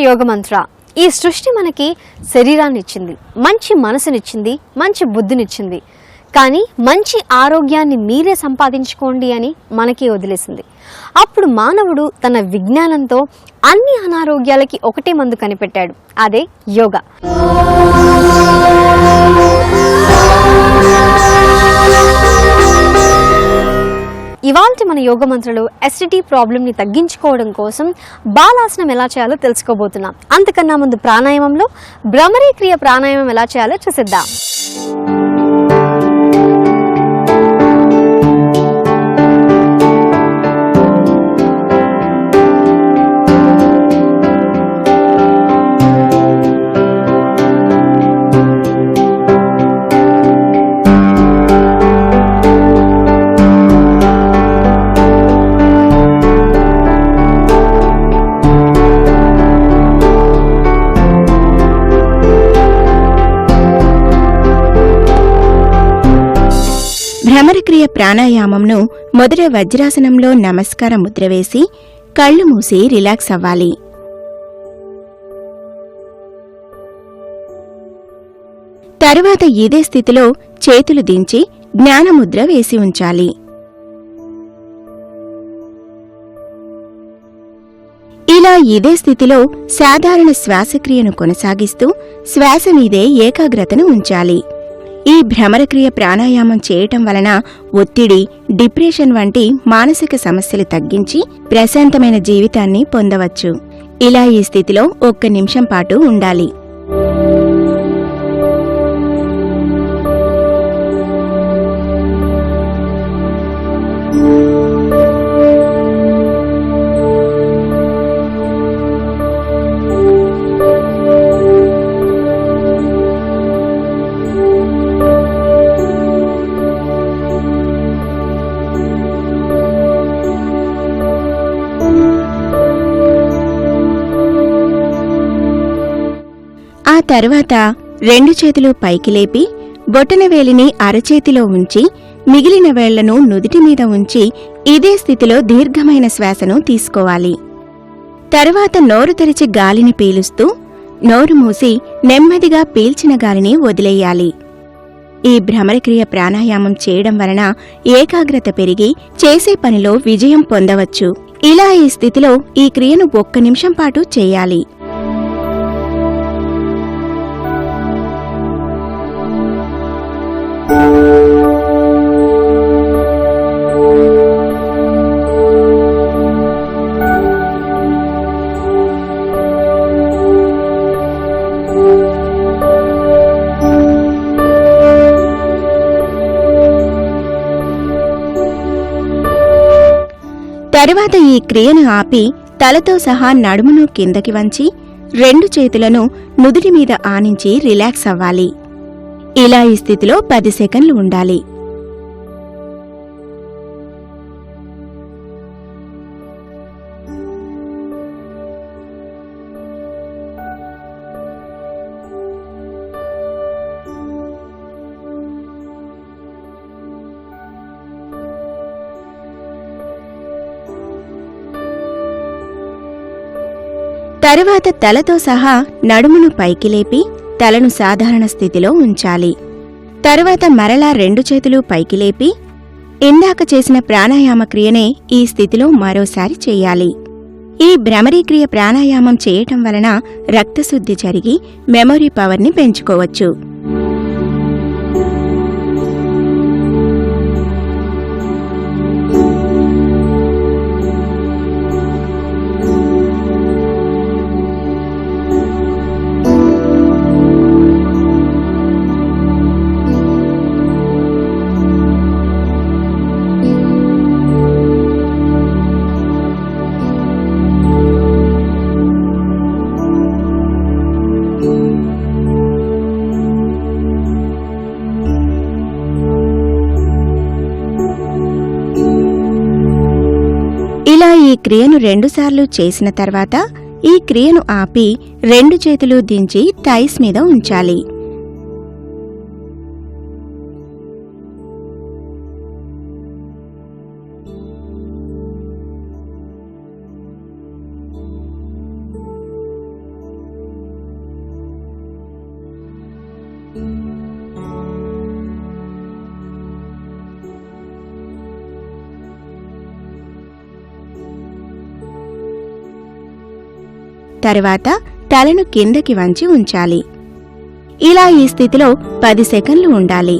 యోగ మంత్ర. ఈ సృష్టి మనకి శరీరాన్ని ఇచ్చింది, మంచి మనసునిచ్చింది, మంచి బుద్ధినిచ్చింది. కానీ మంచి ఆరోగ్యాన్ని మీరే సంపాదించుకోండి అని మనకి వదిలేసింది. అప్పుడు మానవుడు తన విజ్ఞానంతో అన్ని అనారోగ్యాలకి ఒకటే మందు కనిపెట్టాడు, అదే యోగా. ఇవాల్టి మన యోగ మంత్రలో ఎసిడిటీ ప్రాబ్లమ్ని తగ్గించుకోవడం కోసం బాలాసనం ఎలా చేయాలో తెలుసుకోబోతున్నాం. అంతకన్నా ముందు ప్రాణాయామంలో భ్రమరీ క్రియ ప్రాణాయామం ఎలా చేయాలో చూసిద్దాం. భ్రమరక్రియ ప్రాణాయామంను మొదట వజ్రాసనంలో నమస్కార ముద్ర వేసి కళ్ళు మూసి రిలాక్స్ అవ్వాలి. తరువాత ఇదే స్థితిలో చేతులు దించి జ్ఞానముద్ర వేసి ఉంచాలి. ఇలా ఇదే స్థితిలో సాధారణ శ్వాసక్రియను కొనసాగిస్తూ శ్వాస మీదే ఏకాగ్రతను ఉంచాలి. ఈ భ్రమరక్రియ ప్రాణాయామం చేయటం వలన ఒత్తిడి, డిప్రెషన్ వంటి మానసిక సమస్యలు తగ్గించి ప్రశాంతమైన జీవితాన్ని పొందవచ్చు. ఇలా ఈ స్థితిలో 1 నిమిషం పాటు ఉండాలి. ఆ తర్వాత 2 చేతులు పైకి లేపి బొటనవేలిని అరచేతిలో ఉంచి మిగిలిన వేళ్లను నుదిటి మీద ఉంచి ఇదే స్థితిలో దీర్ఘమైన శ్వాసను తీసుకోవాలి. తరువాత నోరు తెరిచి గాలిని పీలుస్తూ నోరు మూసి నెమ్మదిగా పీల్చిన గాలిని వదిలేయాలి. ఈ భ్రమరక్రియ ప్రాణాయామం చేయడం వలన ఏకాగ్రత పెరిగి చేసే పనిలో విజయం పొందవచ్చు. ఇలా ఈ స్థితిలో ఈ క్రియను 1 నిమిషం పాటు చేయాలి. తరువాత ఈ క్రియను ఆపి తలతో సహా నడుమును కిందకి వంచి 2 చేతులను నుదుటి మీద ఆనించి రిలాక్స్ అవ్వాలి. ఇలా ఈ స్థితిలో 10 సెకన్లు ఉండాలి. తరువాత తలతో సహా నడుమును పైకి లేపి తలను సాధారణ స్థితిలో ఉంచాలి. తరువాత మరలా 2 చేతులు పైకి లేపి ఇందాక చేసిన ప్రాణాయామ క్రియనే ఈ స్థితిలో మరోసారి చెయ్యాలి. ఈ భ్రమరీక్రియ ప్రాణాయామం చేయటం వలన రక్తశుద్ధి జరిగి మెమొరీ పవర్ని పెంచుకోవచ్చు. ఇలా ఈ క్రియను 2 సార్లు చేసిన తర్వాత ఈ క్రియను ఆపి 2 చేతులు దించి థైస్ మీద ఉంచాలి. తర్వాత తలను కిందకి వంచి ఉంచాలి. ఇలా ఈ స్థితిలో 10 సెకన్లు ఉండాలి.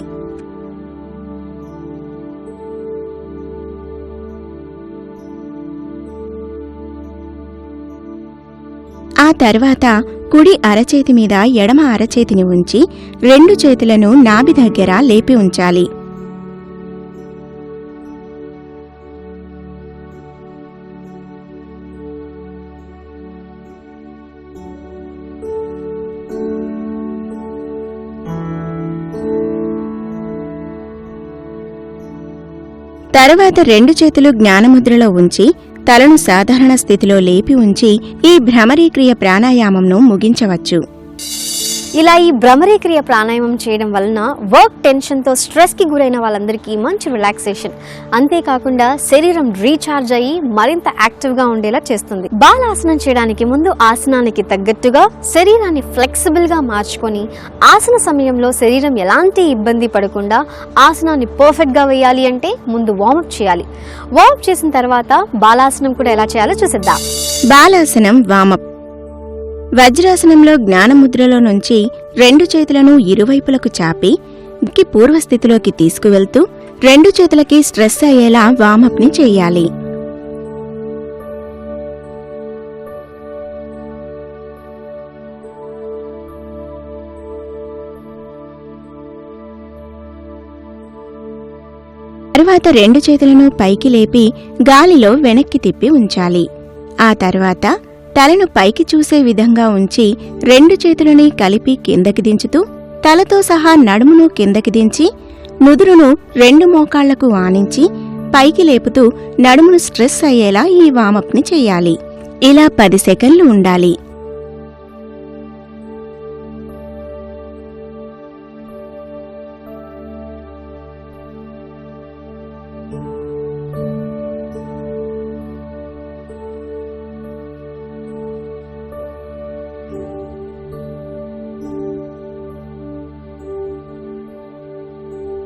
ఆ తర్వాత కుడి అరచేతి మీద ఎడమ అరచేతిని ఉంచి 2 చేతులను నాభి దగ్గర లేపి ఉంచాలి. తర్వాత 2 చేతులు జ్ఞానముద్రలో ఉంచి తలను సాధారణ స్థితిలో లేపి ఉంచి ఈ భ్రమరీక్రియ ప్రాణాయామంను ముగించవచ్చు. ఇలా ఈ భ్రమరీక్రియ ప్రాణాయామం చేయడం వలన వర్క్ టెన్షన్తో స్ట్రెస్కి గురైన వాళ్ళందరికీ మంచి రిలాక్సేషన్, అంతేకాకుండా శరీరం రీఛార్జ్ అయ్యి మరింత యాక్టివ్గా ఉండేలా చేస్తుంది. బాలాసనం చేయడానికి ముందు ఆసనానికి తగ్గట్టుగా శరీరాన్ని ఫ్లెక్సిబుల్గా మార్చుకొని ఆసన సమయంలో శరీరం ఎలాంటి ఇబ్బంది పడకుండా ఆసనాన్ని పర్ఫెక్ట్గా వేయాలి అంటే ముందు వార్మప్ చేయాలి. వార్మప్ చేసిన తర్వాత బాలాసనం కూడా ఎలా చేయాలో చూసేద్దాం. బాలాసనం వామప్. వజ్రాసనంలో జ్ఞానముద్రలో నుంచి 2 చేతులను ఇరువైపులకు చాపి పూర్వస్థితిలోకి తీసుకువెళ్తూ 2 చేతులకి స్ట్రెస్ అయ్యేలా వామప్ని చెయ్యాలి. తర్వాత 2 చేతులను పైకి లేపి గాలిలో వెనక్కి తిప్పి ఉంచాలి. ఆ తర్వాత తలను పైకి చూసే విధంగా ఉంచి 2 చేతులని కలిపి కిందకి దించుతూ తలతో సహా నడుమును కిందకి దించి నుదురును 2 మోకాళ్లకు ఆనించి పైకి లేపుతూ నడుమును స్ట్రెస్ అయ్యేలా ఈ వామప్ని చెయ్యాలి. ఇలా 10 సెకన్లు ఉండాలి.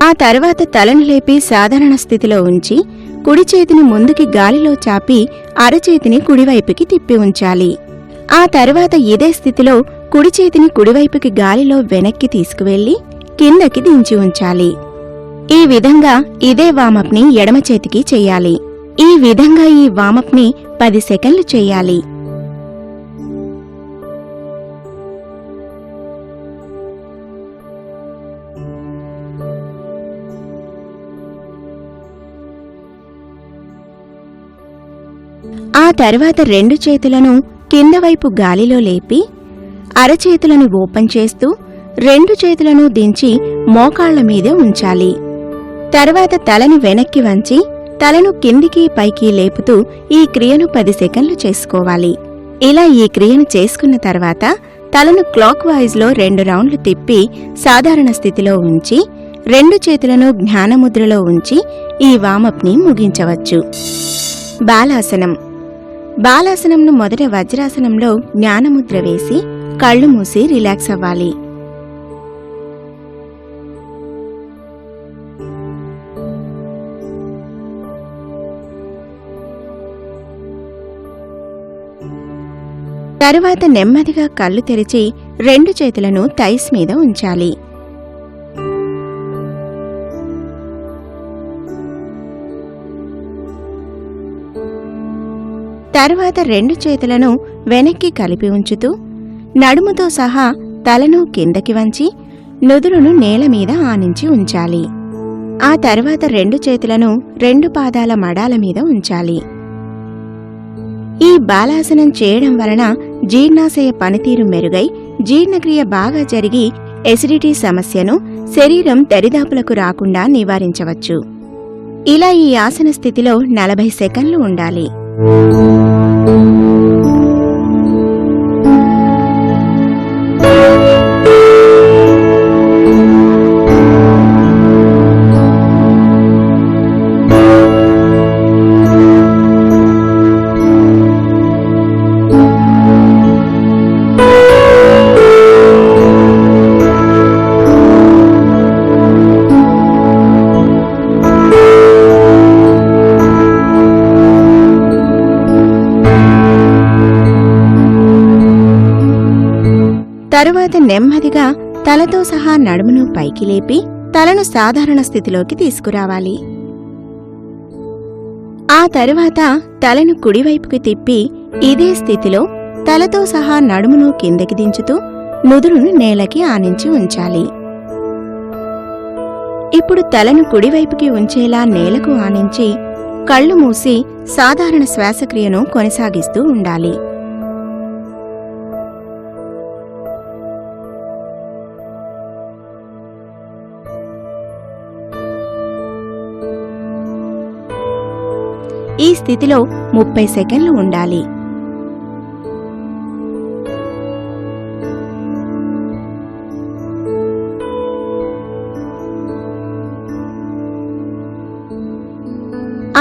ఆ తర్వాత తలను లేపి సాధారణ స్థితిలో ఉంచి కుడి చేతిని ముందుకి గాలిలో చాపి అరచేతిని కుడివైపుకి తిప్పి ఉంచాలి. ఆ తర్వాత ఇదే స్థితిలో కుడి చేతిని కుడివైపుకి గాలిలో వెనక్కి తీసుకువెళ్లి కిందకి దించి ఉంచాలి. ఈ విధంగా ఇదే వామప్ని ఎడమ చేతికి చెయ్యాలి. ఈ విధంగా ఈ వామప్ని 10 సెకన్లు చెయ్యాలి. ఆ తర్వాత 2 చేతులను కిందవైపు గాలిలో లేపి అరచేతులను ఓపెన్ చేస్తూ 2 చేతులను దించి మోకాళ్ల మీద ఉంచాలి. తర్వాత తలని వెనక్కి వంచి తలను కిందికి పైకి లేపుతూ ఈ క్రియను 10 సెకన్లు చేసుకోవాలి. ఇలా ఈ క్రియను చేసుకున్న తర్వాత తలను క్లాక్ వైజ్లో 2 రౌండ్లు తిప్పి సాధారణ స్థితిలో ఉంచి 2 చేతులను జ్ఞానముద్రలో ఉంచి ఈ వామప్ని ముగించవచ్చు. బాలాసనం. బాలాసనంను మొదట వజ్రాసనంలో జ్ఞానముద్ర వేసి కళ్ళు మూసి రిలాక్స్ అవ్వాలి. తరువాత నెమ్మదిగా కళ్ళు తెరిచి 2 చేతులను థైస్ మీద ఉంచాలి. తర్వాత 2 చేతులను వెనక్కి కలిపి ఉంచుతూ నడుముతో సహా తలను కిందకి వంచి నుదురును నేల మీద ఆనించి ఉంచాలి. ఆ తర్వాత 2 చేతులను 2 పాదాల మడాల మీద ఉంచాలి. ఈ బాలాసనం చేయడం వలన జీర్ణాశయ పనితీరు మెరుగై జీర్ణక్రియ బాగా జరిగి ఎసిడిటీ సమస్యను శరీరం దరిదాపులకు రాకుండా నివారించవచ్చు. ఇలా ఈ ఆసన స్థితిలో 40 సెకన్లు ఉండాలి. తరువాత నెమ్మదిగా తలతో సహా నడుమును పైకి లేపి తలను సాధారణ స్థితిలోకి తీసుకురావాలి. ఆ తరువాత తలను కుడివైపుకి తిప్పి ఇదే స్థితిలో తలతో సహా నడుమును కిందకి దించుతూ నుదురును నేలకి ఆనించి ఉంచాలి. ఇప్పుడు తలను కుడివైపుకి ఉంచేలా నేలకు ఆనించి కళ్ళు మూసి సాధారణ శ్వాసక్రియను కొనసాగిస్తూ ఉండాలి. ఈ స్థితిలో 30 సెకన్లు ఉండాలి.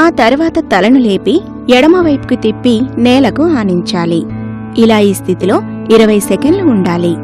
ఆ తర్వాత తలను లేపి ఎడమవైపుకి తిప్పి నేలకు ఆనించాలి. ఇలా ఈ స్థితిలో 20 సెకన్లు ఉండాలి.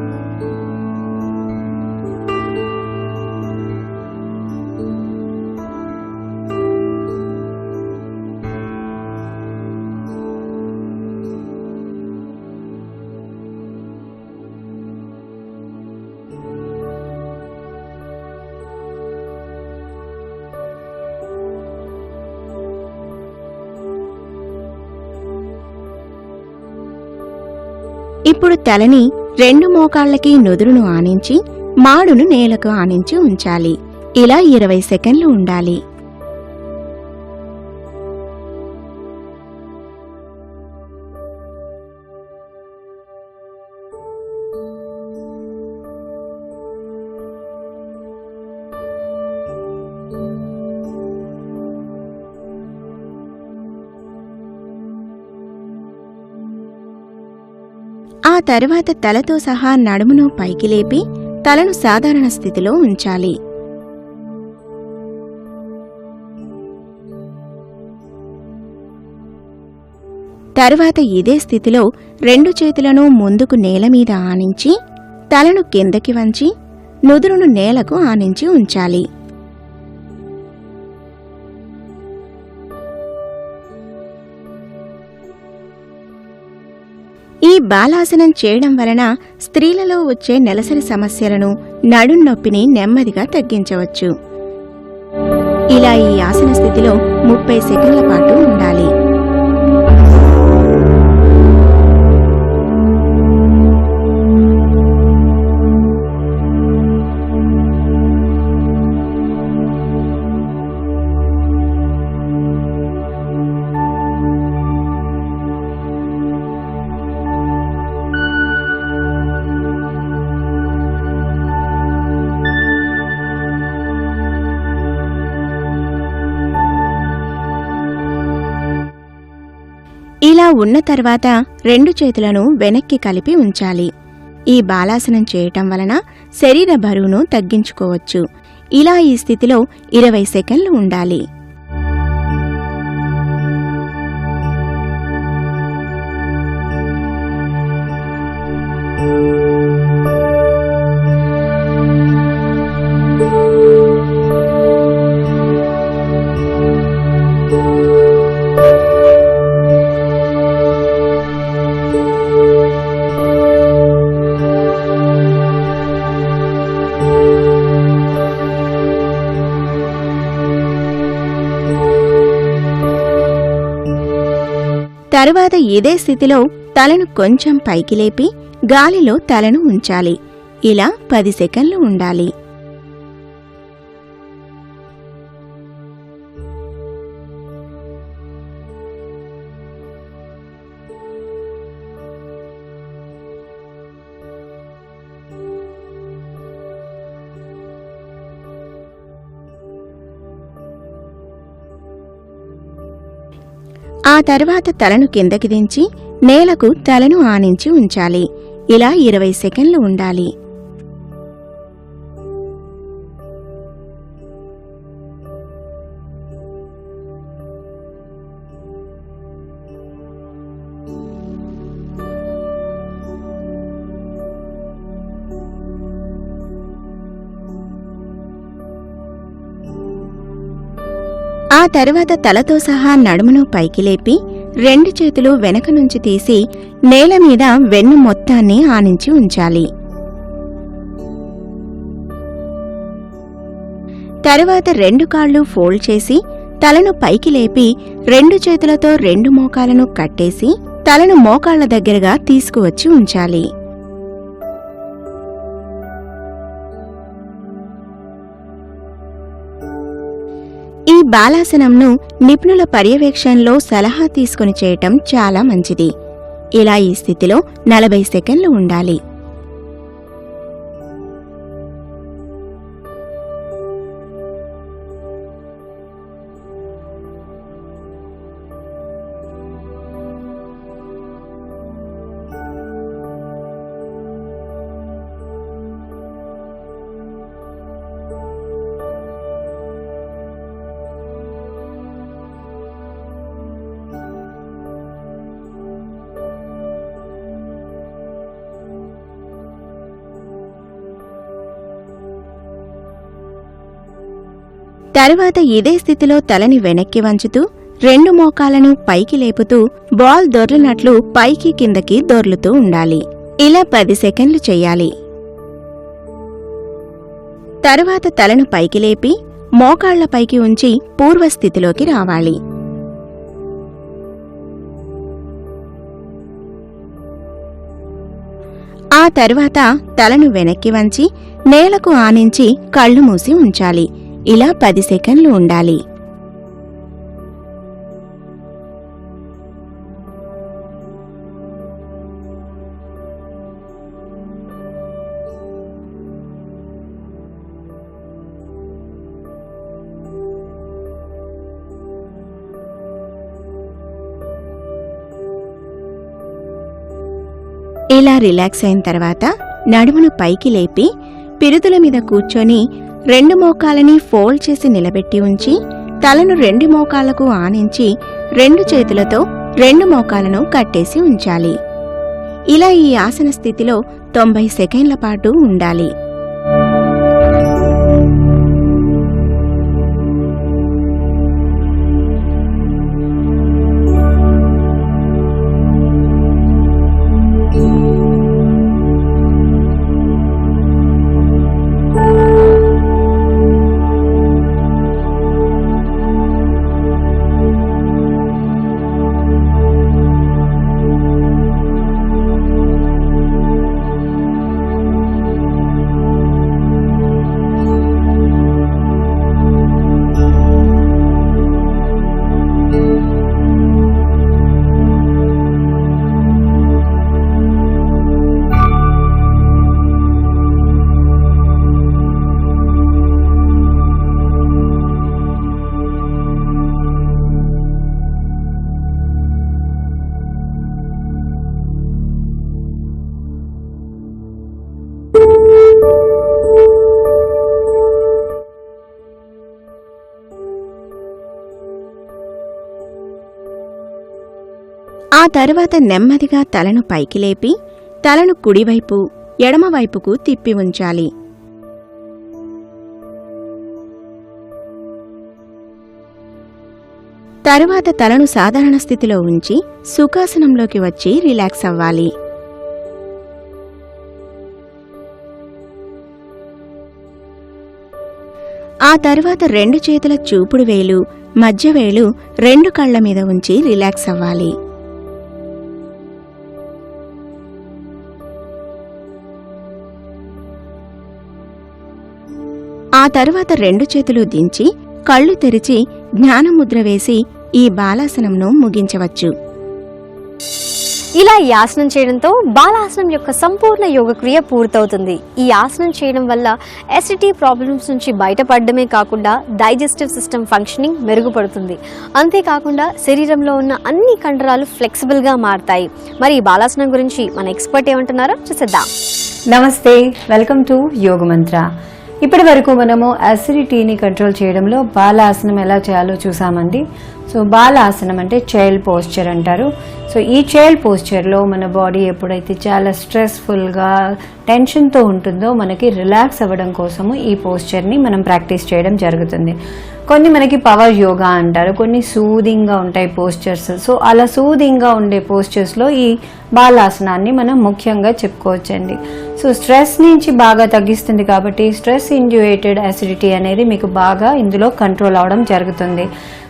ఇప్పుడు తలని 2 మోకాళ్లకి నుదురును ఆనించి మాడును నేలకు ఆనించి ఉంచాలి. ఇలా 20 సెకన్లు ఉండాలి. ఆ తరువాత తలతో సహా నడుమును పైకి లేపి తలను సాధారణ స్థితిలో ఉంచాలి. తరువాత ఇదే స్థితిలో 2 చేతులను ముందుకు నేలమీద ఆనించి తలను కిందకి వంచి నుదురును నేలకు ఆనించి ఉంచాలి. ఈ బాలాసనం చేయడం వలన స్త్రీలలో వచ్చే నెలసరి సమస్యలను, నడుం నొప్పిని నెమ్మదిగా తగ్గించవచ్చు. ఇలా ఈ ఆసన స్థితిలో 30 సెకన్ల పాటు ఉండాలి. ఇలా ఉన్న తర్వాత 2 చేతులను వెనక్కి కలిపి ఉంచాలి. ఈ బాలాసనం చేయటం వలన శరీర బరువును తగ్గించుకోవచ్చు. ఇలా ఈ స్థితిలో 20 సెకన్లు ఉండాలి. తరువాత ఇదే స్థితిలో తలను కొంచెం పైకి లేపి గాలిలో తలను ఉంచాలి. ఇలా 10 సెకన్లు ఉండాలి. ఆ తర్వాత తలను కిందకి దించి నేలకు తలను ఆనించి ఉంచాలి. ఇలా 20 సెకన్లు ఉండాలి. ఆ తరువాత తలతో సహా నడుమును పైకి లేపి 2 చేతులు వెనక నుంచి తీసి నేల మీద వెన్ను మొత్తాన్ని ఆనించి ఉంచాలి. తరువాత 2 కాళ్ళు ఫోల్డ్ చేసి తలను పైకి లేపి 2 చేతులతో 2 మోకాలను కట్టేసి తలను మోకాళ్ల దగ్గరగా తీసుకువచ్చి ఉంచాలి. ఈ బాలాసనంను నిపుణుల పర్యవేక్షణలో సలహా తీసుకుని చేయటం చాలా మంచిది. ఇలా ఈ స్థితిలో 40 సెకన్లు ఉండాలి. తరువాత ఇదే స్థితిలో తలని వెనక్కి వంచుతూ 2 మోకాలను పైకి లేపుతూ బాల్ దొర్లినట్లు పైకి కిందకి దొర్లుతూ ఉండాలి. ఇలా 10 సెకన్లు చెయ్యాలి. తరువాత తలను పైకి లేపి మోకాళ్ల పైకి ఉంచి పూర్వస్థితిలోకి రావాలి. ఆ తరువాత తలను వెనక్కి వంచి నేలకు ఆనించి కళ్ళు మూసి ఉంచాలి. ఇలా 10 సెకన్లు ఉండాలి. ఇలా రిలాక్స్ అయిన తర్వాత నడుమును పైకి లేపి పిరుదుల మీద కూర్చొని 2 మోకాలని ఫోల్డ్ చేసి నిలబెట్టి ఉంచి తలను 2 మోకాళ్లకు ఆనించి 2 చేతులతో 2 మోకాలను కట్టేసి ఉంచాలి. ఇలా ఈ ఆసన స్థితిలో 90 సెకన్ల పాటు ఉండాలి. ఆ తరువాత నెమ్మదిగా తలను పైకి లేపి తలను కుడివైపు ఎడమవైపుకు తిప్పి ఉంచాలి. తరువాత తలను సాధారణ స్థితిలో ఉంచి సుఖాసనంలోకి వచ్చి రిలాక్స్ అవ్వాలి. ఆ తరువాత 2 చేతుల చూపుడు వేలు మధ్య వేలు 2 కళ్ల మీద ఉంచి రిలాక్స్ అవ్వాలి. ఆ తరువాత 2 చేతులు దించి కళ్ళు తెరిచి జ్ఞానముద్ర వేసి ఈ బాలాసనంను ముగించవచ్చు. ఇలా ఈ ఆసనం చేయడంతో బాలాసనం యొక్క సంపూర్ణ యోగక్రియ పూర్తవుతుంది. ఈ ఆసనం చేయడం వల్ల ఎసిడిటీ ప్రాబ్లమ్స్ నుంచి బయటపడడమే కాకుండా డైజెస్టివ్ సిస్టమ్ ఫంక్షనింగ్ మెరుగుపడుతుంది. అంతేకాకుండా శరీరంలో ఉన్న అన్ని కండరాలు ఫ్లెక్సిబుల్గా మారతాయి. మరి ఈ బాలాసనం గురించి మన ఎక్స్పర్ట్ ఏమంటున్నారో చూసేద్దాం. నమస్తే, వెల్కమ్ టు యోగ మంత్ర. ఇప్పటి వరకు మనము అసిడిటీని కంట్రోల్ చేయడంలో బాలాసనం ఎలా చేయాలో చూసామండి. సో బాలాసనం అంటే చైల్డ్ పోస్చర్ అంటారు. సో ఈ చైల్డ్ పోస్చర్లో మన బాడీ ఎప్పుడైతే చాలా స్ట్రెస్ఫుల్గా టెన్షన్తో ఉంటుందో మనకి రిలాక్స్ అవ్వడం కోసము ఈ పోస్చర్ని మనం ప్రాక్టీస్ చేయడం జరుగుతుంది. కొన్ని మనకి పవర్ యోగా అంటారు, కొన్ని సూదింగ్గా ఉంటాయి పోస్చర్స్. సో అలా సూదింగ్గా ఉండే పోస్చర్స్లో ఈ బాలాసనాన్ని మనం ముఖ్యంగా చెప్పుకోవచ్చండి. సో స్ట్రెస్ నుంచి బాగా తగ్గిస్తుంది కాబట్టి స్ట్రెస్ ఇండ్యూయేటెడ్ అసిడిటీ అనేది మీకు బాగా ఇందులో కంట్రోల్ అవడం జరుగుతుంది.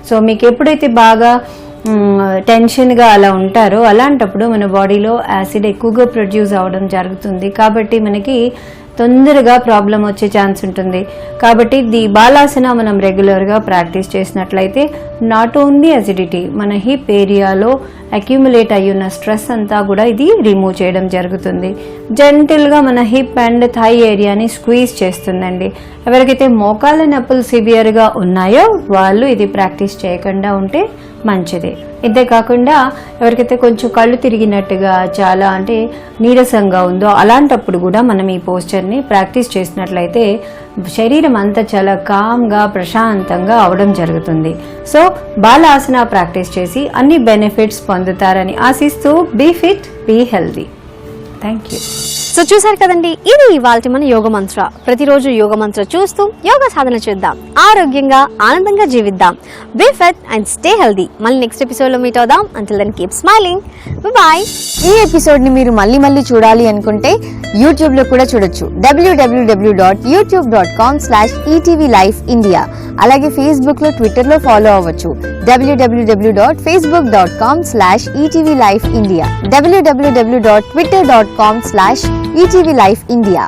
సో మీకు ఎప్పుడైతే బాగా టెన్షన్గా అలా ఉంటారో అలాంటప్పుడు మన బాడీలో యాసిడ్ ఎక్కువగా ప్రొడ్యూస్ అవ్వడం జరుగుతుంది. కాబట్టి మనకి తొందరగా ప్రాబ్లం వచ్చే ఛాన్స్ ఉంటుంది. కాబట్టి ది బాలాసన మనం రెగ్యులర్గా ప్రాక్టీస్ చేసినట్లయితే నాట్ ఓన్లీ అసిడిటీ, మన హిప్ ఏరియాలో అక్యుములేట్ అయ్యున్న స్ట్రెస్ అంతా కూడా ఇది రిమూవ్ చేయడం జరుగుతుంది. జెంటిల్గా మన హిప్ అండ్ థై ఏరియాని స్క్వీజ్ చేస్తుందండి. ఎవరికైతే మోకాళ్ళ నొప్పులు సివియర్గా ఉన్నాయో వాళ్ళు ఇది ప్రాక్టీస్ చేయకుండా ఉంటే మంచిది. ఇంతేకాకుండా ఎవరికైతే కొంచెం కళ్ళు తిరిగినట్టుగా చాలా అంటే నీరసంగా ఉందో అలాంటప్పుడు కూడా మనం ఈ పోస్చర్ని ప్రాక్టీస్ చేసినట్లయితే శరీరం అంతా చాలా కామ్గా ప్రశాంతంగా అవడం జరుగుతుంది. సో బాలాసన ప్రాక్టీస్ చేసి అన్ని బెనిఫిట్స్ పొందుతారని ఆశిస్తూ be fit, be healthy. Thank you. So చూసారు కదండి, ఇది ఇవాల్టి మన యోగ మంత్ర. ప్రతిరోజు యోగ మంత్ర చూస్తూ యోగ సాధన చేద్దాం, ఆరోగ్యంగా ఆనందంగా జీవిద్దాం. Be fit and stay healthy. మళ్ళీ నెక్స్ట్ ఎపిసోడ్ లో మీట్ అవుదాం. Until then keep smiling. Bye. ఈ ఎపిసోడ్ ని మీరు మళ్ళీ చూడాలి అనుకుంటే యూట్యూబ్ లో కూడా చూడొచ్చు. www.youtube.com/etvlifeindia. అలాగే ఫేస్బుక్ లో, ట్విట్టర్ లో ఫాలో అవ్వచ్చు. www.facebook.com/etvlifeindia. www.twitter.com/etvlifeindia.